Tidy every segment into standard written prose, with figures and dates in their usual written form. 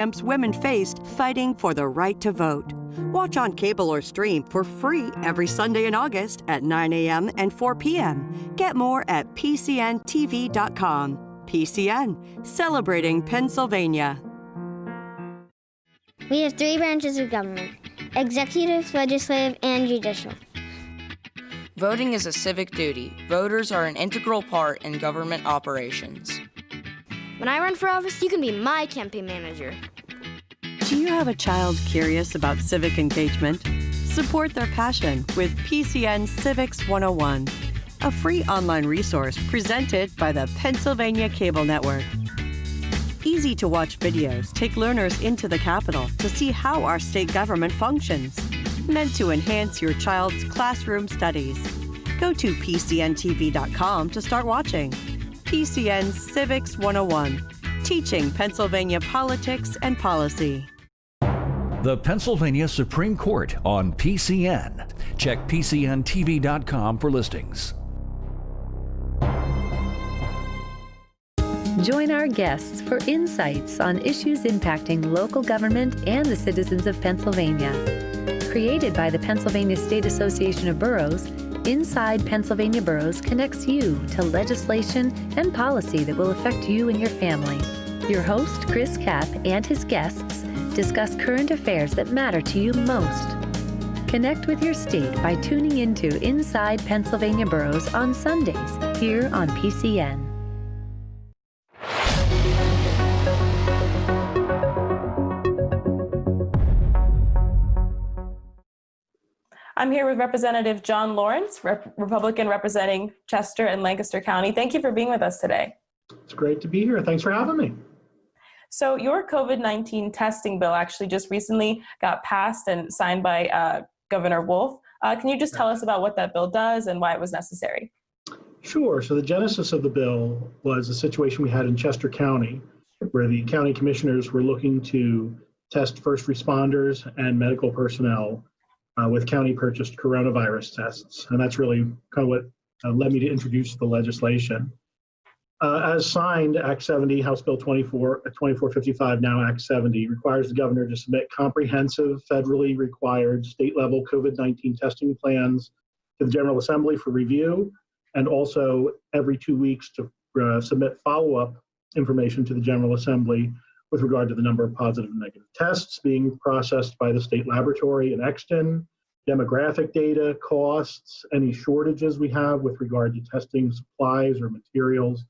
women faced fighting for the right to vote. Watch on cable or stream for free every Sunday in August at 9 a.m. and 4 p.m. Get more at PCNTV.com. PCN, celebrating Pennsylvania. We have 3 branches of government: executive, legislative, and judicial. Voting is a civic duty. Voters are an integral part in government operations. When I run for office, you can be my campaign manager. Do you have a child curious about civic engagement? Support their passion with PCN Civics 101, a free online resource presented by the Pennsylvania Cable Network. Easy-to-watch videos take learners into the Capitol to see how our state government functions, meant to enhance your child's classroom studies. Go to PCNTV.com to start watching. PCN Civics 101, teaching Pennsylvania politics and policy. The Pennsylvania Supreme Court on PCN. Check PCNTV.com for listings. Join our guests for insights on issues impacting local government and the citizens of Pennsylvania. Created by the Pennsylvania State Association of Boroughs, Inside Pennsylvania Boroughs connects you to legislation and policy that will affect you and your family. Your host, Chris Kapp, and his guests discuss current affairs that matter to you most. Connect with your state by tuning into Inside Pennsylvania Boroughs on Sundays here on PCN. I'm here with Representative John Lawrence, Republican representing Chester and Lancaster County. Thank you for being with us today. It's great to be here. Thanks for having me. So your COVID-19 testing bill actually just recently got passed and signed by Governor Wolf. Can you just tell us about what that bill does and why it was necessary? Sure. So the genesis of the bill was a situation we had in Chester County, where the county commissioners were looking to test first responders and medical personnel with county-purchased coronavirus tests. And that's really kind of what led me to introduce the legislation. As signed, Act 70, House Bill 2455, now Act 70, requires the governor to submit comprehensive, federally required state-level COVID-19 testing plans to the General Assembly for review, and also every 2 weeks to submit follow-up information to the General Assembly with regard to the number of positive and negative tests being processed by the state laboratory in Exton, demographic data, costs, any shortages we have with regard to testing supplies or materials,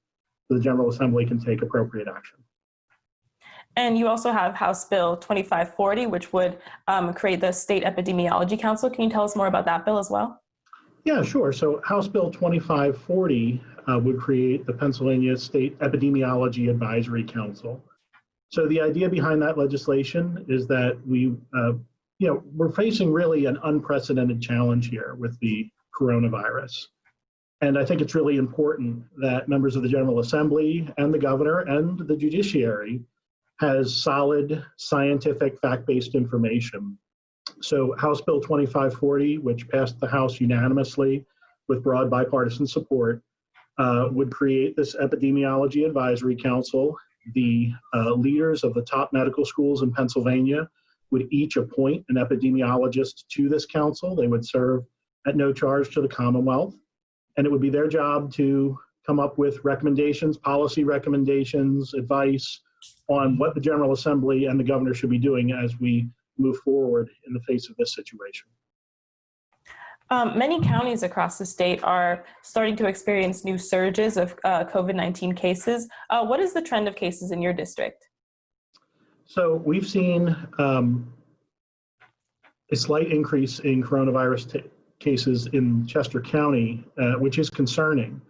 so the General Assembly can take appropriate action. And you also have House Bill 2540, which would create the State Epidemiology Council. Can you tell us more about that bill as well? Yeah, sure. So House Bill 2540 would create the Pennsylvania State Epidemiology Advisory Council. So the idea behind that legislation is that we're facing really an unprecedented challenge here with the coronavirus. And I think it's really important that members of the General Assembly and the governor and the judiciary has solid scientific fact-based information. So House Bill 2540, which passed the House unanimously with broad bipartisan support, would create this Epidemiology Advisory Council. The leaders of the top medical schools in Pennsylvania would each appoint an epidemiologist to this council. They would serve at no charge to the Commonwealth. And it would be their job to come up with recommendations, policy recommendations, advice on what the General Assembly and the governor should be doing as we move forward in the face of this situation. Many counties across the state are starting to experience new surges of COVID-19 cases. What is the trend of cases in your district? So we've seen a slight increase in coronavirus cases in Chester County, which is concerning.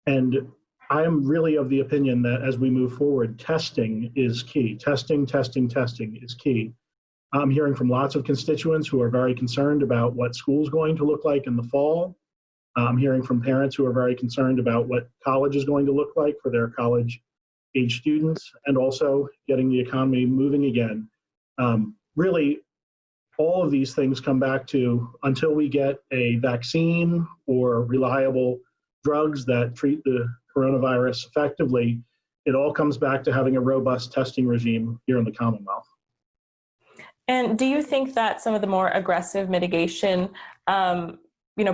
And I am really of the opinion that as we move forward, testing is key. Testing is key. I'm hearing from lots of constituents who are very concerned about what school's going to look like in the fall. I'm hearing from parents who are very concerned about what college is going to look like for their college-age students, and also getting the economy moving again. Really, all of these things come back to, until we get a vaccine or reliable drugs that treat the coronavirus effectively, it all comes back to having a robust testing regime here in the Commonwealth. And do you think that some of the more aggressive mitigation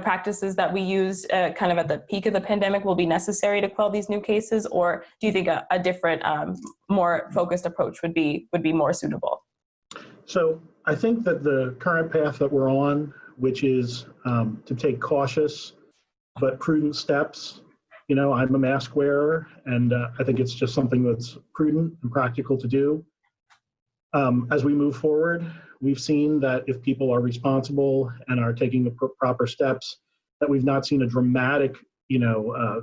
practices that we used kind of at the peak of the pandemic will be necessary to quell these new cases, or do you think a different, more focused approach would be more suitable? So I think that the current path that we're on, which is to take cautious but prudent steps. I'm a mask wearer, and I think it's just something that's prudent and practical to do. As we move forward, we've seen that if people are responsible and are taking the proper steps, that we've not seen a dramatic,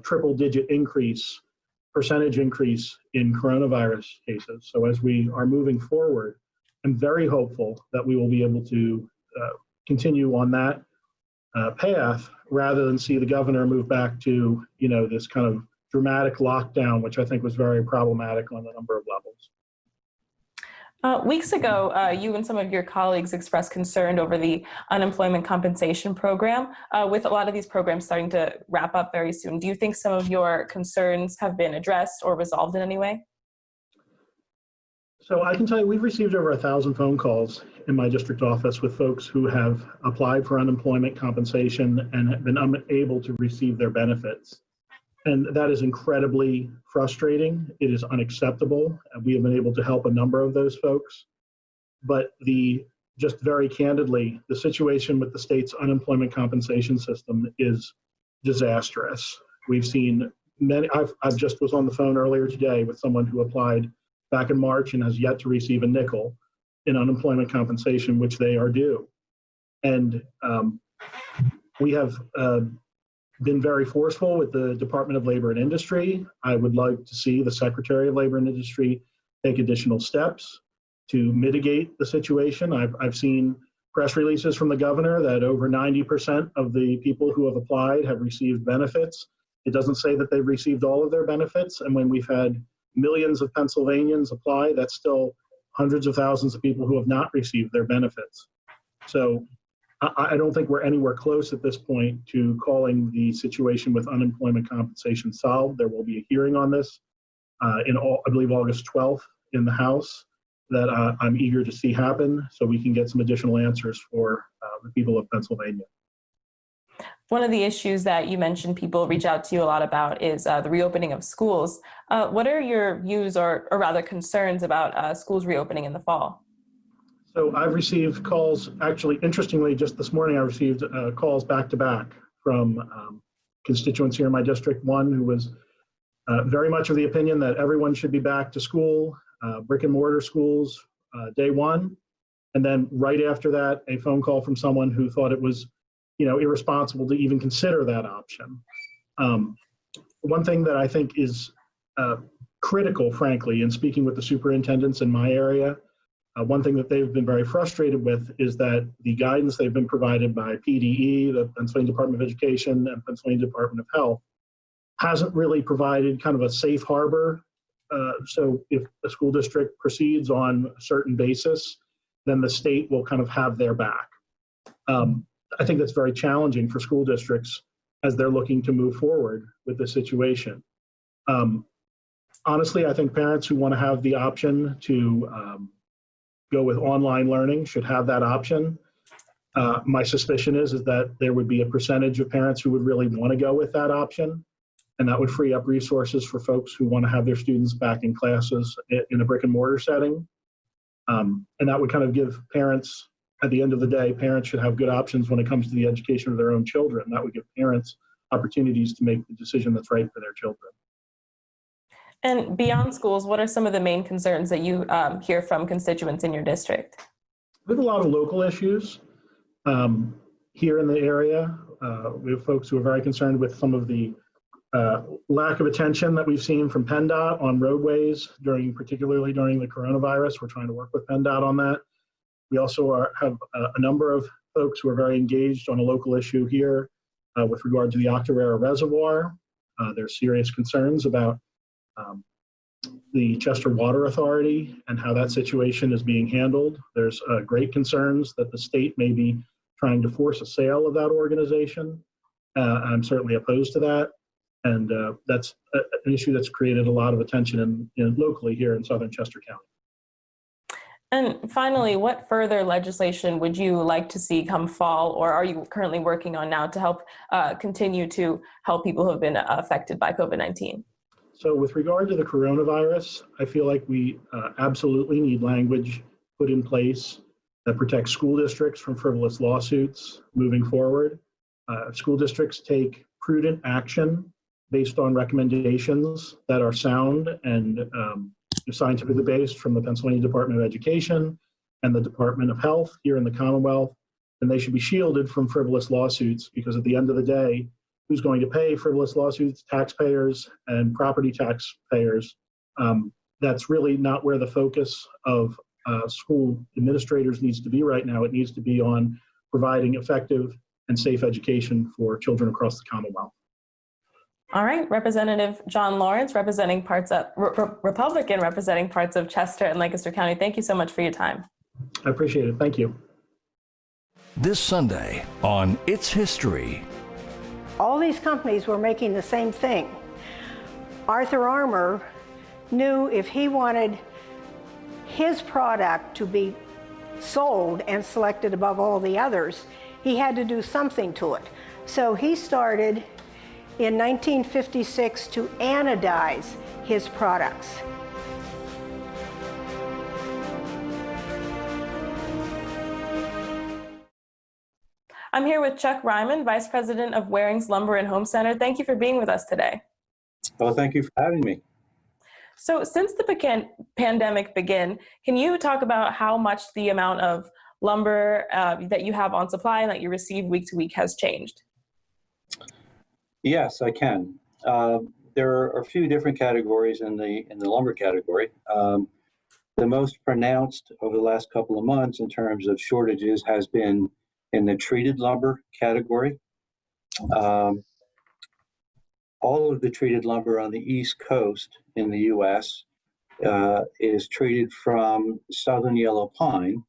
triple-digit percentage increase in coronavirus cases. So as we are moving forward, I'm very hopeful that we will be able to continue on that path rather than see the governor move back to, this kind of dramatic lockdown, which I think was very problematic on a number of levels. Weeks ago, you and some of your colleagues expressed concern over the unemployment compensation program. With a lot of these programs starting to wrap up very soon, do you think some of your concerns have been addressed or resolved in any way? So I can tell you, we've received over 1,000 phone calls in my district office with folks who have applied for unemployment compensation and have been unable to receive their benefits. And that is incredibly frustrating. It is unacceptable. We have been able to help a number of those folks. But just very candidly, the situation with the state's unemployment compensation system is disastrous. We've seen many, I just was on the phone earlier today with someone who applied back in March and has yet to receive a nickel in unemployment compensation, which they are due. And we have been very forceful with the Department of Labor and Industry. I would like to see the Secretary of Labor and Industry take additional steps to mitigate the situation. I've seen press releases from the governor that over 90% of the people who have applied have received benefits. It doesn't say that they've received all of their benefits. And when we've had millions of Pennsylvanians apply, that's still hundreds of thousands of people who have not received their benefits. So I don't think we're anywhere close at this point to calling the situation with unemployment compensation solved. There will be a hearing on this I believe August 12th in the House that I'm eager to see happen so we can get some additional answers for the people of Pennsylvania. One of the issues that you mentioned people reach out to you a lot about is the reopening of schools. What are your views or rather concerns about schools reopening in the fall? So I've received calls, actually, interestingly, just this morning I received calls back to back from constituents here in my district. One who was very much of the opinion that everyone should be back to school, brick and mortar schools, day one. And then right after that, a phone call from someone who thought it was irresponsible to even consider that option. One thing that I think is critical, frankly, in speaking with the superintendents in my area, one thing that they've been very frustrated with is that the guidance they've been provided by PDE, the Pennsylvania Department of Education, and Pennsylvania Department of Health hasn't really provided kind of a safe harbor. So if a school district proceeds on a certain basis, then the state will kind of have their back. I think that's very challenging for school districts as they're looking to move forward with the situation. Honestly, I think parents who want to have the option to go with online learning should have that option. My suspicion is that there would be a percentage of parents who would really want to go with that option, and that would free up resources for folks who want to have their students back in classes in a brick and mortar setting. And that would kind of give parents, at the end of the day, parents should have good options when it comes to the education of their own children. That would give parents opportunities to make the decision that's right for their children. And beyond schools, what are some of the main concerns that you hear from constituents in your district? We have a lot of local issues here in the area. We have folks who are very concerned with some of the lack of attention that we've seen from PennDOT on roadways, particularly during the coronavirus. We're trying to work with PennDOT on that. We also have a number of folks who are very engaged on a local issue here with regard to the Octorara Reservoir. There's serious concerns about the Chester Water Authority and how that situation is being handled. There's great concerns that the state may be trying to force a sale of that organization. I'm certainly opposed to that. And that's an issue that's created a lot of attention locally here in southern Chester County. And finally, what further legislation would you like to see come fall, or are you currently working on now to help continue to help people who have been affected by COVID-19? So with regard to the coronavirus, I feel like we absolutely need language put in place that protects school districts from frivolous lawsuits moving forward. School districts take prudent action based on recommendations that are sound and scientifically based from the Pennsylvania Department of Education and the Department of Health here in the Commonwealth, and they should be shielded from frivolous lawsuits, because at the end of the day, who's going to pay frivolous lawsuits? Taxpayers and property taxpayers. That's really not where the focus of school administrators needs to be right now. It needs to be on providing effective and safe education for children across the Commonwealth. All right, Representative John Lawrence, representing parts of Republican, representing parts of Chester and Lancaster County. Thank you so much for your time. I appreciate it. Thank you. This Sunday on It's History. All these companies were making the same thing. Arthur Armour knew if he wanted his product to be sold and selected above all the others, he had to do something to it. So he started in 1956 to anodize his products. I'm here with Chuck Ryman, Vice President of Wehrungs Lumber and Home Center. Thank you for being with us today. Well, thank you for having me. So since the pandemic began, can you talk about how much the amount of lumber that you have on supply and that you receive week to week has changed? Yes, I can. There are a few different categories in the lumber category. The most pronounced over the last couple of months in terms of shortages has been in the treated lumber category. All of the treated lumber on the East Coast in the U.S. Is treated from southern yellow pine,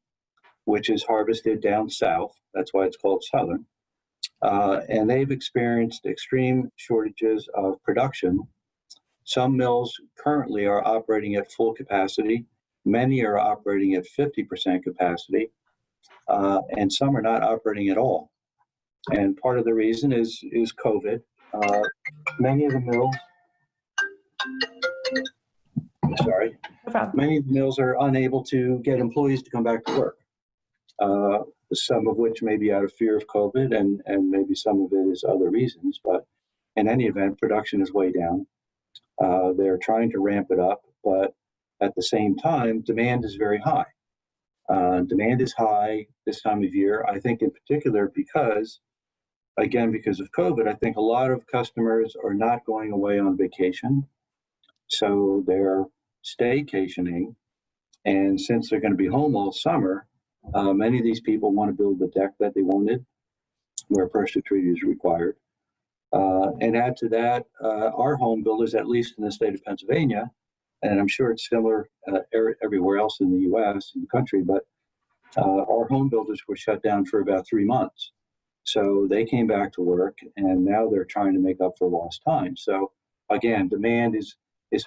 which is harvested down south. That's why it's called southern. And they've experienced extreme shortages of production. Some mills currently are operating at full capacity. Many are operating at 50% capacity, and some are not operating at all. And part of the reason is COVID. Many of the mills, many of the mills are unable to get employees to come back to work. Some of which may be out of fear of COVID, and maybe some of it is other reasons. But in any event, production is way down. They're trying to ramp it up, but at the same time, demand is very high. Demand is high this time of year, I think in particular because of COVID. I think a lot of customers are not going away on vacation, so they're staycationing. And since they're going to be home all summer, many of these people want to build the deck that they wanted, where pressure treaty is required. And add to that, our home builders, at least in the state of Pennsylvania, and I'm sure it's similar everywhere else in the U.S. and the country, but our home builders were shut down for about 3 months. So they came back to work, and now they're trying to make up for lost time. So again, demand is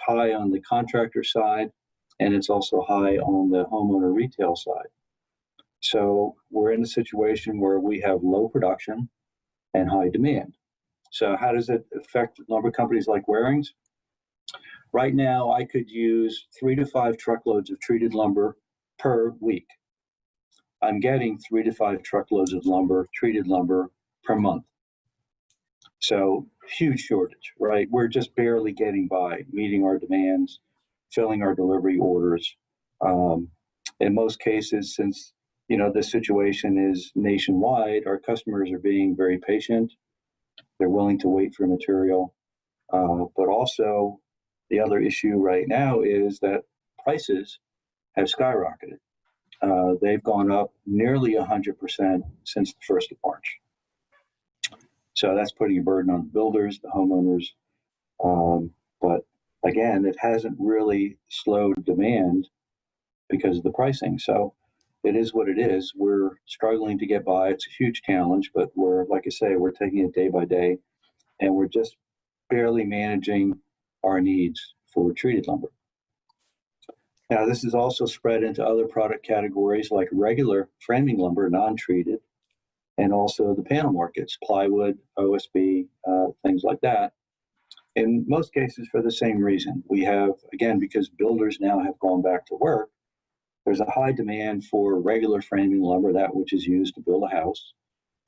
high on the contractor side, and it's also high on the homeowner retail side. So we're in a situation where we have low production and high demand. So how does it affect lumber companies like Wehrungs? Right now, I could use 3 to 5 truckloads of treated lumber per week. I'm getting 3 to 5 truckloads of treated lumber per month. So huge shortage, right? We're just barely getting by, meeting our demands, filling our delivery orders. In most cases, since the situation is nationwide, our customers are being very patient. They're willing to wait for material. But also, the other issue right now is that prices have skyrocketed. They've gone up nearly 100% since the 1st of March. So that's putting a burden on the builders, the homeowners. But again, it hasn't really slowed demand because of the pricing. So it is what it is. We're struggling to get by. It's a huge challenge, but we're, like I say, we're taking it day by day, and we're just barely managing our needs for treated lumber. Now, this is also spread into other product categories like regular framing lumber, non-treated, and also the panel markets, plywood, OSB, things like that. In most cases for the same reason. We have, again, because builders now have gone back to work, there's a high demand for regular framing lumber, that which is used to build a house,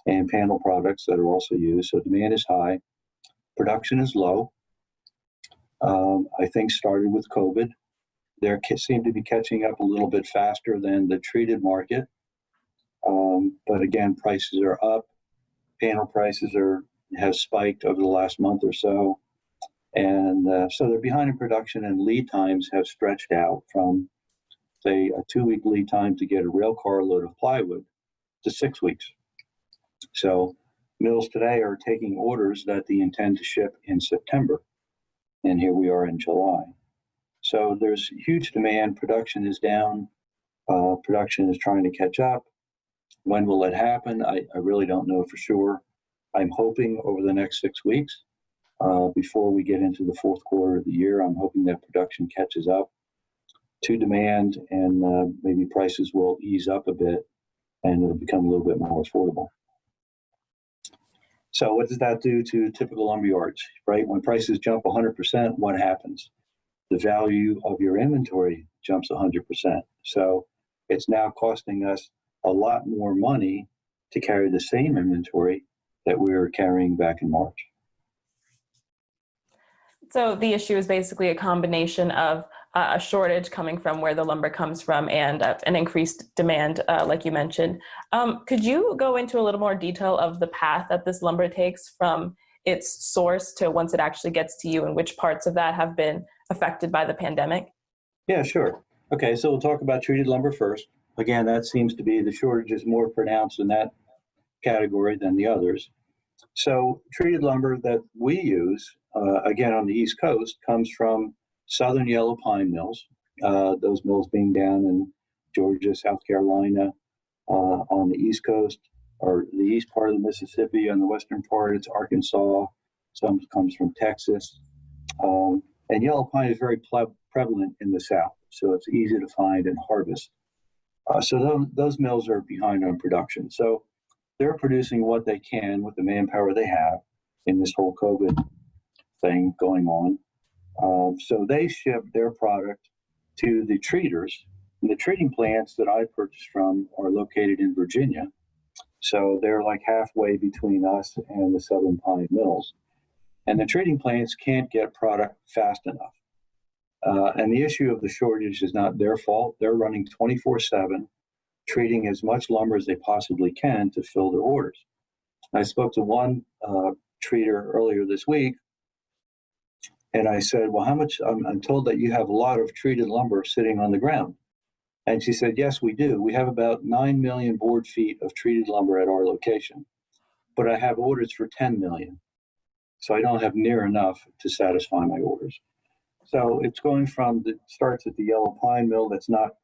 and panel products that are also used. So demand is high. Production is low. I think started with COVID. They seem to be catching up a little bit faster than the treated market. But again, prices are up. Panel prices have spiked over the last month or so. And so they're behind in production, and lead times have stretched out from, say, a 2-week lead time to get a rail car load of plywood to 6 weeks. So mills today are taking orders that they intend to ship in September. And here we are in July. So there's huge demand. Production is down. Production is trying to catch up. When will it happen? I really don't know for sure. I'm hoping over the next 6 weeks, before we get into the fourth quarter of the year, I'm hoping that production catches up to demand, and maybe prices will ease up a bit and it'll become a little bit more affordable. So what does that do to typical lumber yards, right? When prices jump 100%, what happens? The value of your inventory jumps 100%. So it's now costing us a lot more money to carry the same inventory that we were carrying back in March. So the issue is basically a combination of a shortage coming from where the lumber comes from and an increased demand, like you mentioned. Could you go into a little more detail of the path that this lumber takes from its source to once it actually gets to you, and which parts of that have been affected by the pandemic? Yeah, sure. Okay, so we'll talk about treated lumber first. Again, that seems to be, the shortage is more pronounced in that category than the others. So treated lumber that we use, again, on the East Coast, comes from southern yellow pine mills, those mills being down in Georgia, South Carolina, on the East Coast, or the east part of the Mississippi. On the western part, it's Arkansas. Some comes from Texas. And yellow pine is very prevalent in the South, so it's easy to find and harvest. So those mills are behind on production. So they're producing what they can with the manpower they have in this whole COVID thing going on. So they ship their product to the treaters. And the treating plants that I purchase from are located in Virginia. So they're like halfway between us and the southern pine mills. And the treating plants can't get product fast enough. And the issue of the shortage is not their fault. They're running 24/7, treating as much lumber as they possibly can to fill their orders. I spoke to one treater earlier this week, and I said, well, how much? I'm told that you have a lot of treated lumber sitting on the ground. And she said, yes, we do. We have about 9 million board feet of treated lumber at our location, but I have orders for 10 million. So I don't have near enough to satisfy my orders. So it's going from, it starts at the yellow pine mill that's not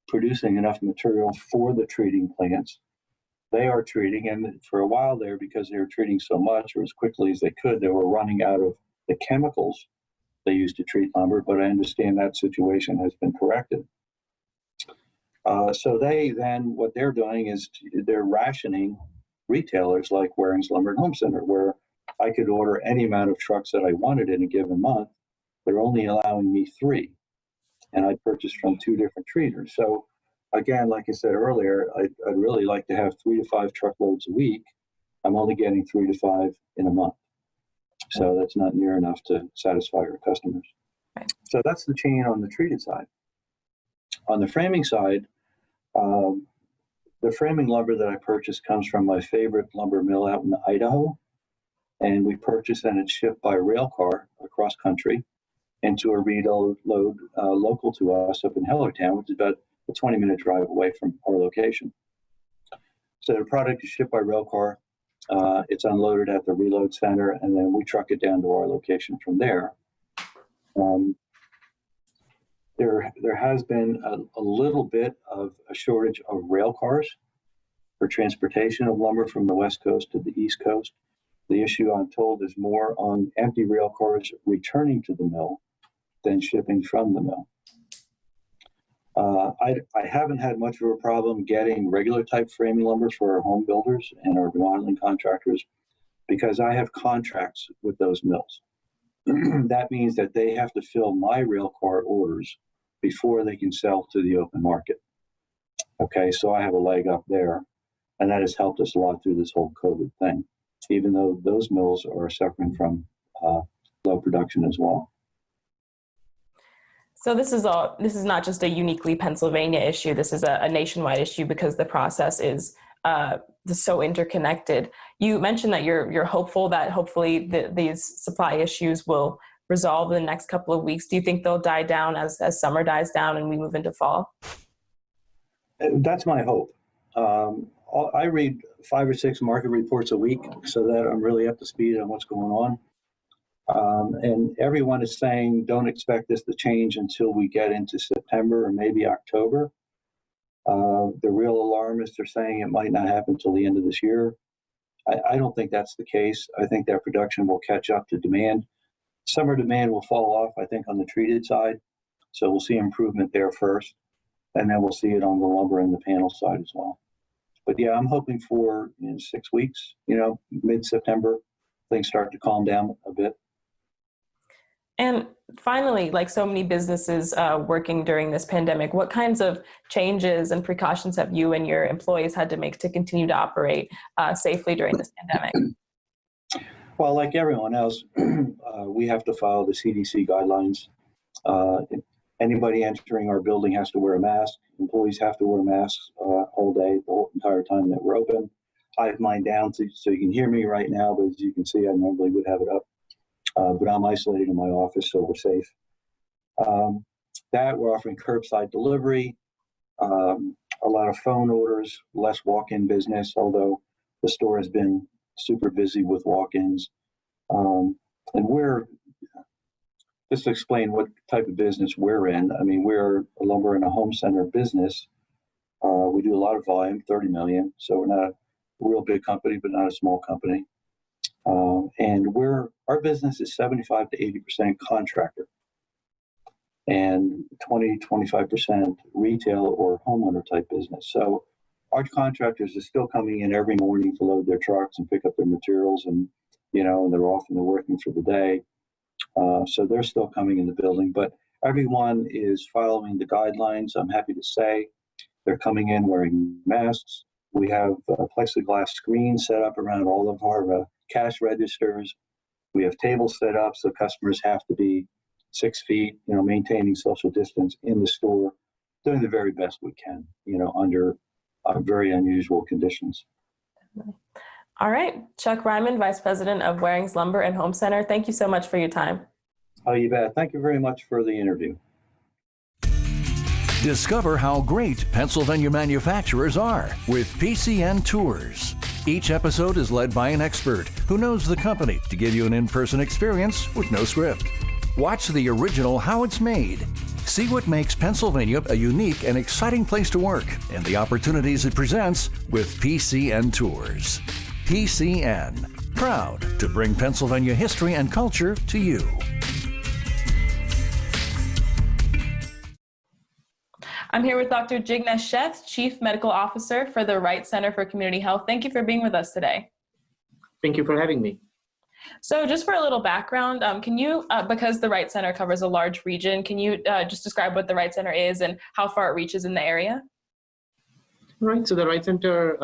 producing enough material for the treating plants. They are treating, and for a while there, because they were treating so much or as quickly as they could, they were running out of the chemicals they used to treat lumber, but I understand that situation has been corrected. So they then, what they're doing is they're rationing retailers like Wehrungs Lumber and Home Center, where I could order any amount of trucks that I wanted in a given month. They're only allowing me 3, and I purchased from 2 different treaters. So again, like I said earlier, I'd really like to have 3 to 5 truckloads a week. I'm only getting 3 to 5 in a month. So that's not near enough to satisfy our customers. Right. So that's the chain on the treated side. On the framing side, the framing lumber that I purchased comes from my favorite lumber mill out in Idaho. And we purchase and it's shipped by rail car across country into a reload local to us up in Hellertown, which is about a 20-minute drive away from our location. So the product is shipped by rail car. It's unloaded at the reload center, and then we truck it down to our location from there. There has been a little bit of a shortage of rail cars for transportation of lumber from the West Coast to the East Coast. The issue, I'm told, is more on empty rail cars returning to the mill than shipping from the mill. I haven't had much of a problem getting regular type framing lumber for our home builders and our remodeling contractors because I have contracts with those mills. That means that they have to fill my rail car orders before they can sell to the open market. Okay, so I have a leg up there, and that has helped us a lot through this whole COVID thing, even though those mills are suffering from low production as well. So this is not just a uniquely Pennsylvania issue. This is a nationwide issue because the process is so interconnected. You mentioned that you're hopeful that hopefully these supply issues will resolve in the next couple of weeks. Do you think they'll die down as summer dies down and we move into fall? That's my hope. I read 5 or 6 market reports a week so that I'm really up to speed on what's going on. And everyone is saying, don't expect this to change until we get into September or maybe October. The real alarmists are saying it might not happen until the end of this year. I don't think that's the case. I think that production will catch up to demand. Summer demand will fall off, I think, on the treated side. So we'll see improvement there first, and then we'll see it on the lumber and the panel side as well. But yeah, I'm hoping for 6 weeks, mid-September, things start to calm down a bit. And finally, like so many businesses working during this pandemic, what kinds of changes and precautions have you and your employees had to make to continue to operate safely during this pandemic? Well, like everyone else, we have to follow the CDC guidelines. Anybody entering our building has to wear a mask. Employees have to wear masks all day, the whole entire time that we're open. I have mine down so you can hear me right now, but as you can see, I normally would have it up. But I'm isolated in my office, so we're safe. We're offering curbside delivery, a lot of phone orders, less walk-in business, although the store has been super busy with walk-ins. And we're, just to explain what type of business we're in, I mean, we're a lumber and a home center business. We do a lot of volume, 30 million, so we're not a real big company, but not a small company. And our business is 75 to 80% contractor and 20-25% retail or homeowner type business. So our contractors are still coming in every morning to load their trucks and pick up their materials, and and they're off and they're working for the day. So they're still coming in the building, but everyone is following the guidelines. I'm happy to say they're coming in wearing masks. We have plexiglass screens set up around all of our cash registers. We have tables set up so customers have to be 6 feet, maintaining social distance in the store, doing the very best we can, under very unusual conditions. All right. Chuck Reiman, Vice President of Wehrungs Lumber and Home Center, thank you so much for your time. Oh, you bet. Thank you very much for the interview. Discover how great Pennsylvania manufacturers are with PCN Tours. Each episode is led by an expert who knows the company to give you an in-person experience with no script. Watch the original How It's Made. See what makes Pennsylvania a unique and exciting place to work and the opportunities it presents with PCN Tours. PCN, proud to bring Pennsylvania history and culture to you. I'm here with Dr. Jignesh Sheth, Chief Medical Officer for the Wright Center for Community Health. Thank you for being with us today. Thank you for having me. So just for a little background, can you, because the Wright Center covers a large region, can you just describe what the Wright Center is and how far it reaches in the area? Right, so the Wright Center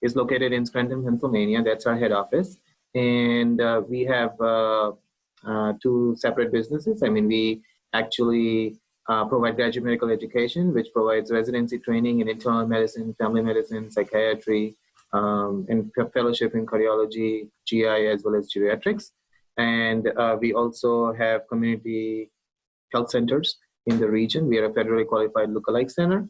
is located in Scranton, Pennsylvania. That's our head office. And we have 2 separate businesses. I mean, we actually provide graduate medical education, which provides residency training in internal medicine, family medicine, psychiatry, and fellowship in cardiology, GI, as well as geriatrics. And we also have community health centers in the region. We are a federally qualified lookalike center,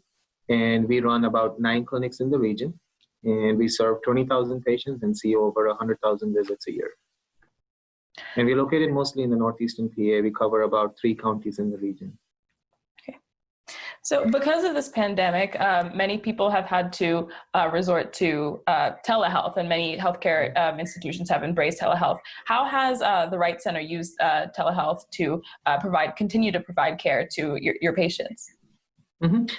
and we run about 9 clinics in the region. And we serve 20,000 patients and see over 100,000 visits a year. And we're located mostly in the northeastern PA. We cover about 3 counties in the region. So because of this pandemic, many people have had to resort to telehealth, and many healthcare institutions have embraced telehealth. How has the Wright Center used telehealth to continue to provide care to your patients?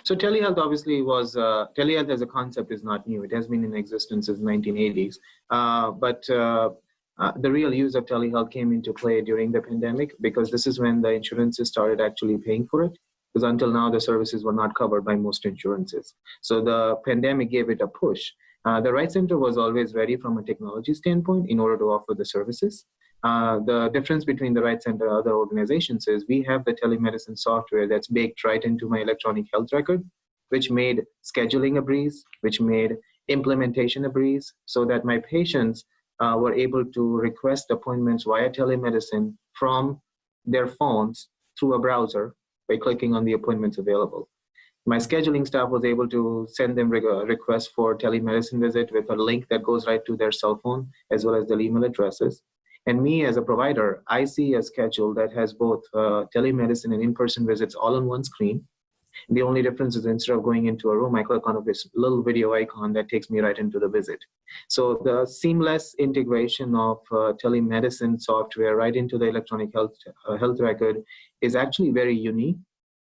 So telehealth obviously telehealth as a concept is not new. It has been in existence since 1980s. But the real use of telehealth came into play during the pandemic, because this is when the insurances started actually paying for it. Because until now, the services were not covered by most insurances. So the pandemic gave it a push. The Wright Center was always ready from a technology standpoint in order to offer the services. The difference between the Wright Center and other organizations is we have the telemedicine software that's baked right into my electronic health record, which made scheduling a breeze, which made implementation a breeze, so that my patients were able to request appointments via telemedicine from their phones through a browser by clicking on the appointments available. My scheduling staff was able to send them requests for telemedicine visit with a link that goes right to their cell phone, as well as their email addresses. And me as a provider, I see a schedule that has both telemedicine and in-person visits all on one screen. The only difference is instead of going into a room, I click on this little video icon that takes me right into the visit. So the seamless integration of telemedicine software right into the electronic health record is actually very unique.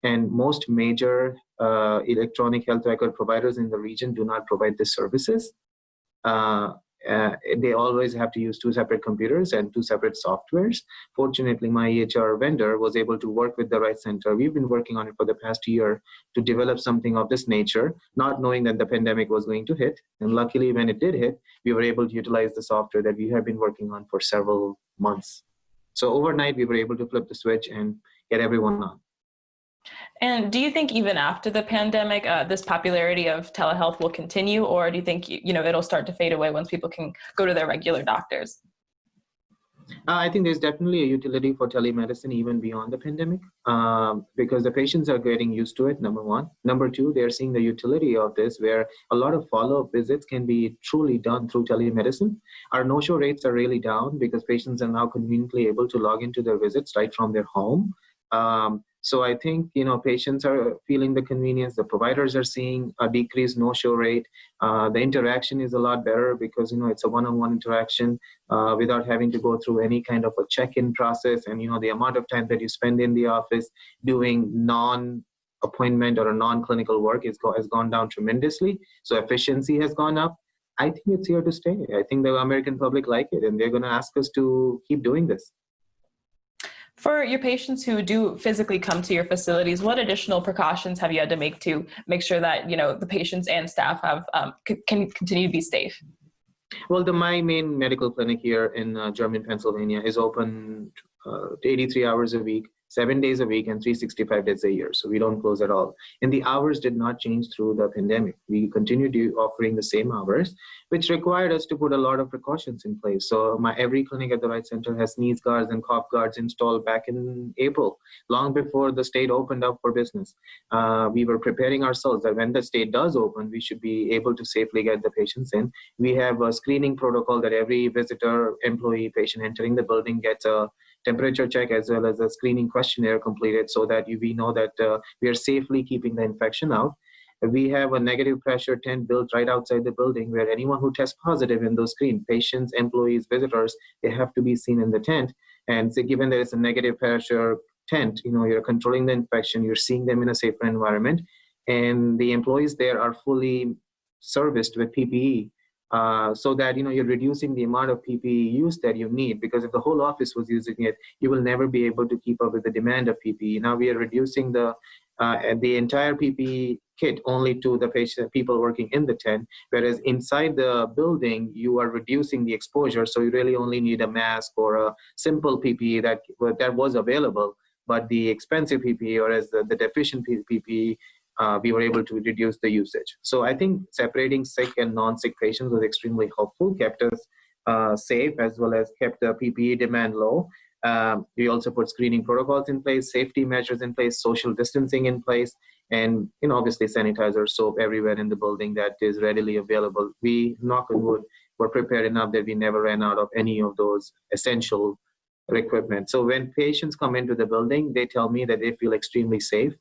And most major electronic health record providers in the region do not provide these services. They always have to use two separate computers and two separate softwares. Fortunately, my EHR vendor was able to work with the Wright Center. We've been working on it for the past year to develop something of this nature, not knowing that the pandemic was going to hit. And luckily, when it did hit, we were able to utilize the software that we have been working on for several months. So overnight, we were able to flip the switch and get everyone on. And do you think even after the pandemic, this popularity of telehealth will continue, or do you think it'll start to fade away once people can go to their regular doctors? I think there's definitely a utility for telemedicine even beyond the pandemic, because the patients are getting used to it, number one. Number two, they're seeing the utility of this, where a lot of follow-up visits can be truly done through telemedicine. Our no-show rates are really down because patients are now conveniently able to log into their visits right from their home. So I think, patients are feeling the convenience. The providers are seeing a decreased no-show rate. The interaction is a lot better because, it's a one-on-one interaction without having to go through any kind of a check-in process. And, the amount of time that you spend in the office doing non-appointment or a non-clinical work has gone down tremendously. So efficiency has gone up. I think it's here to stay. I think the American public like it, and they're going to ask us to keep doing this. For your patients who do physically come to your facilities, what additional precautions have you had to make sure that the patients and staff can continue to be safe? Well, my main medical clinic here in German, Pennsylvania is open 83 hours a week, 7 days a week, and 365 days a year. So we don't close at all. And the hours did not change through the pandemic. We continued offering the same hours, which required us to put a lot of precautions in place. So every clinic at the Wright Center has sneeze guards and cough guards installed back in April, long before the state opened up for business. We were preparing ourselves that when the state does open, we should be able to safely get the patients in. We have a screening protocol that every visitor, employee, patient entering the building gets a temperature check as well as a screening questionnaire completed, so that we know that we are safely keeping the infection out. We have a negative pressure tent built right outside the building, where anyone who tests positive in those screen, patients, employees, visitors, they have to be seen in the tent. And so given that it's a negative pressure tent, you're controlling the infection, you're seeing them in a safer environment, and the employees there are fully serviced with PPE. So that you're reducing the amount of PPE use that you need, because if the whole office was using it, you will never be able to keep up with the demand of PPE. Now we are reducing the entire PPE kit only to the people working in the tent, whereas inside the building you are reducing the exposure, so you really only need a mask or a simple PPE that was available, but the expensive PPE, or as the deficient PPE, we were able to reduce the usage. So I think separating sick and non-sick patients was extremely helpful, kept us safe, as well as kept the PPE demand low. We also put screening protocols in place, safety measures in place, social distancing in place, and obviously sanitizer, soap everywhere in the building that is readily available. We, knock on wood, were prepared enough that we never ran out of any of those essential equipment. So when patients come into the building, they tell me that they feel extremely safe.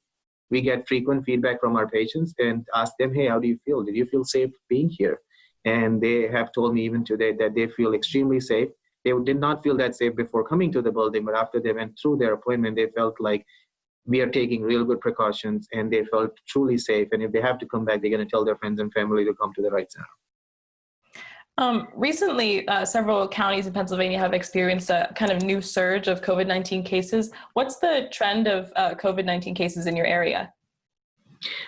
We get frequent feedback from our patients and ask them, hey, how do you feel? Did you feel safe being here? And they have told me even today that they feel extremely safe. They did not feel that safe before coming to the building, but after they went through their appointment, they felt like we are taking real good precautions, and they felt truly safe. And if they have to come back, they're going to tell their friends and family to come to the Wright Center. Recently, several counties in Pennsylvania have experienced a kind of new surge of COVID-19 cases. What's the trend of COVID-19 cases in your area?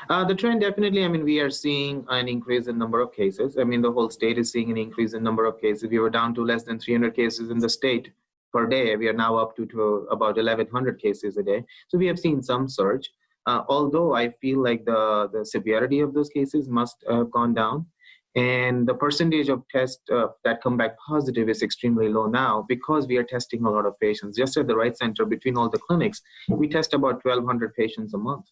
The trend definitely, we are seeing an increase in number of cases. The whole state is seeing an increase in number of cases. We were down to less than 300 cases in the state per day. We are now up to about 1,100 cases a day. So we have seen some surge, although I feel like the severity of those cases must have gone down. And the percentage of tests that come back positive is extremely low now because we are testing a lot of patients. Just at the Wright Center, between all the clinics, we test about 1,200 patients a month.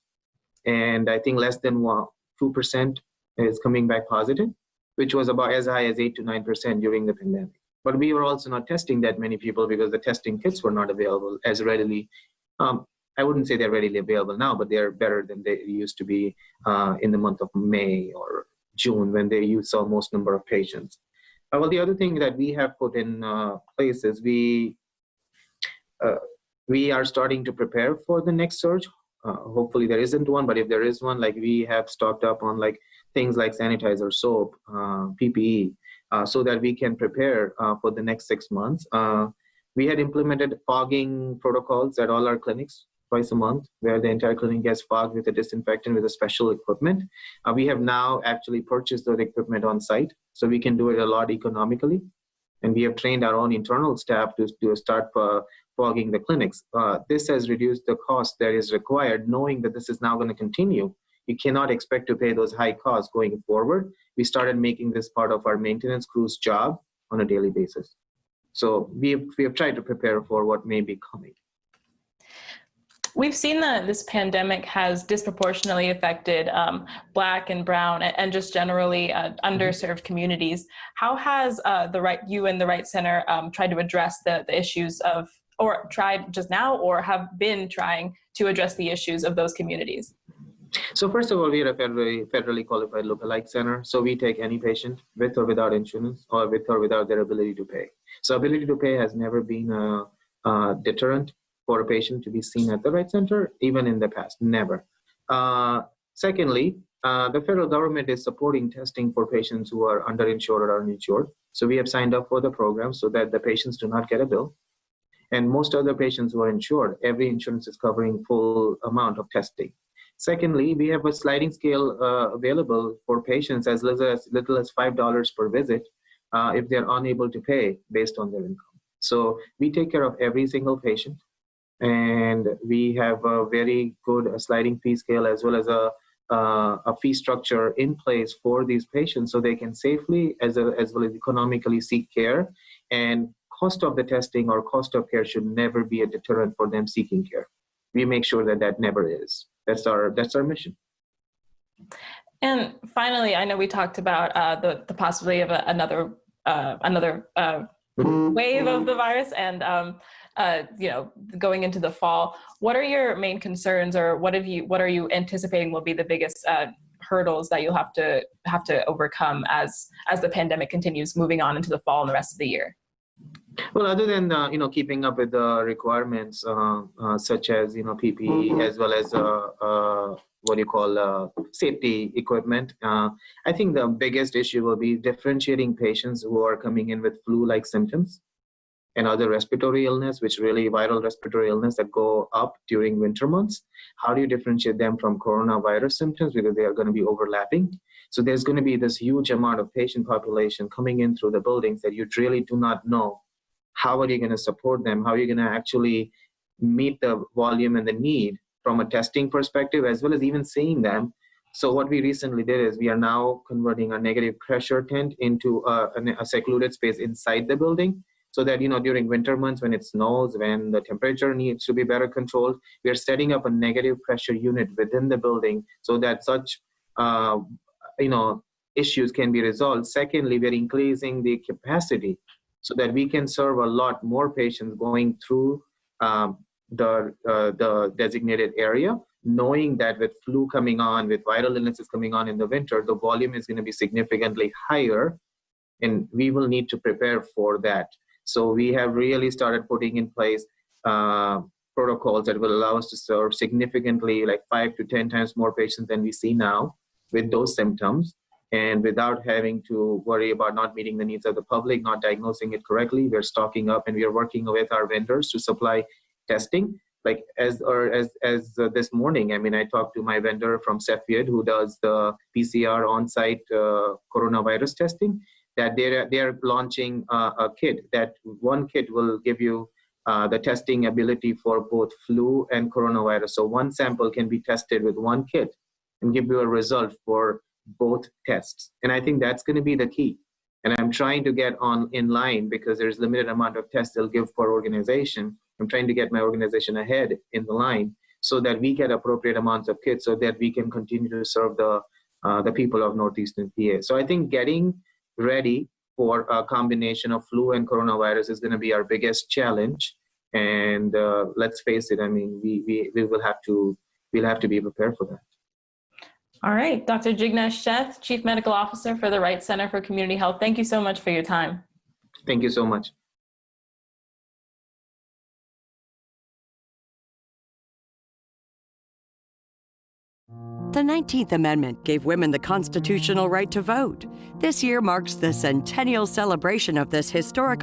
And I think less than 2% is coming back positive, which was about as high as 8 to 9% during the pandemic. But we were also not testing that many people because the testing kits were not available as readily. I wouldn't say they're readily available now, but they're better than they used to be in the month of May or June when they saw most number of patients. Well, the other thing that we have put in place is we are starting to prepare for the next surge. Hopefully there isn't one, but if there is one, we have stocked up on things like sanitizer, soap, PPE, so that we can prepare for the next 6 months. We had implemented fogging protocols at all our clinics twice a month, where the entire clinic gets fogged with a disinfectant with a special equipment. We have now actually purchased that equipment on site, so we can do it a lot economically. And we have trained our own internal staff to start fogging the clinics. This has reduced the cost that is required, knowing that this is now going to continue. You cannot expect to pay those high costs going forward. We started making this part of our maintenance crew's job on a daily basis. So we have tried to prepare for what may be coming. We've seen that this pandemic has disproportionately affected Black and Brown and just generally underserved communities. How has you and the Wright Center tried to address the issues of, or tried just now, or have been trying to address the issues of those communities? So first of all, we are a federally qualified lookalike center. So we take any patient with or without insurance or with or without their ability to pay. So ability to pay has never been a deterrent for a patient to be seen at the Wright Center, even in the past, never. Secondly, the federal government is supporting testing for patients who are underinsured or uninsured. So we have signed up for the program so that the patients do not get a bill. And most other patients who are insured, every insurance is covering full amount of testing. Secondly, we have a sliding scale available for patients as little as $5 per visit if they're unable to pay based on their income. So we take care of every single patient, and we have a very good sliding fee scale as well as a fee structure in place for these patients so they can safely as well as economically seek care. And cost of the testing or cost of care should never be a deterrent for them seeking care. We make sure that that never is. That's our mission. And finally, I know we talked about the possibility of another wave of the virus, and going into the fall. What are your main concerns, or what are you anticipating will be the biggest hurdles that you'll have to overcome as the pandemic continues moving on into the fall and the rest of the year? Well, other than keeping up with the requirements such as PPE as well as safety equipment, I think the biggest issue will be differentiating patients who are coming in with flu-like symptoms and other respiratory illness, which really viral respiratory illness that go up during winter months. How do you differentiate them from coronavirus symptoms, because they are going to be overlapping? So there's going to be this huge amount of patient population coming in through the buildings that you really do not know. How are you going to support them? How are you going to actually meet the volume and the need from a testing perspective, as well as even seeing them? So what we recently did is we are now converting a negative pressure tent into a secluded space inside the building, so that during winter months when it snows, when the temperature needs to be better controlled, we are setting up a negative pressure unit within the building so that such issues can be resolved. Secondly, we are increasing the capacity so that we can serve a lot more patients going through the designated area knowing that with flu coming on, with viral illnesses coming on in the winter, the volume is going to be significantly higher, and we will need to prepare for that. So we have really started putting in place protocols that will allow us to serve significantly, like 5 to 10 times more patients than we see now with those symptoms, and without having to worry about not meeting the needs of the public, not diagnosing it correctly. We're stocking up, and we are working with our vendors to supply testing. Like as this morning, I mean, I talked to my vendor from Sheth who does the PCR on-site coronavirus testing, that they're launching a kit. That one kit will give you the testing ability for both flu and coronavirus. So one sample can be tested with one kit and give you a result for both tests. And I think that's going to be the key. And I'm trying to get in line, because there's limited amount of tests they'll give per organization. I'm trying to get my organization ahead in the line so that we get appropriate amounts of kits so that we can continue to serve the people of Northeastern PA. So I think getting ready for a combination of flu and coronavirus is going to be our biggest challenge. And let's face it, I mean, we'll have to be prepared for that. All right, Dr. Jignesh Sheth, Chief Medical Officer for the Wright Center for Community Health. Thank you so much for your time. Thank you so much. The 19th Amendment gave women the constitutional right to vote. This year marks the centennial celebration of this historic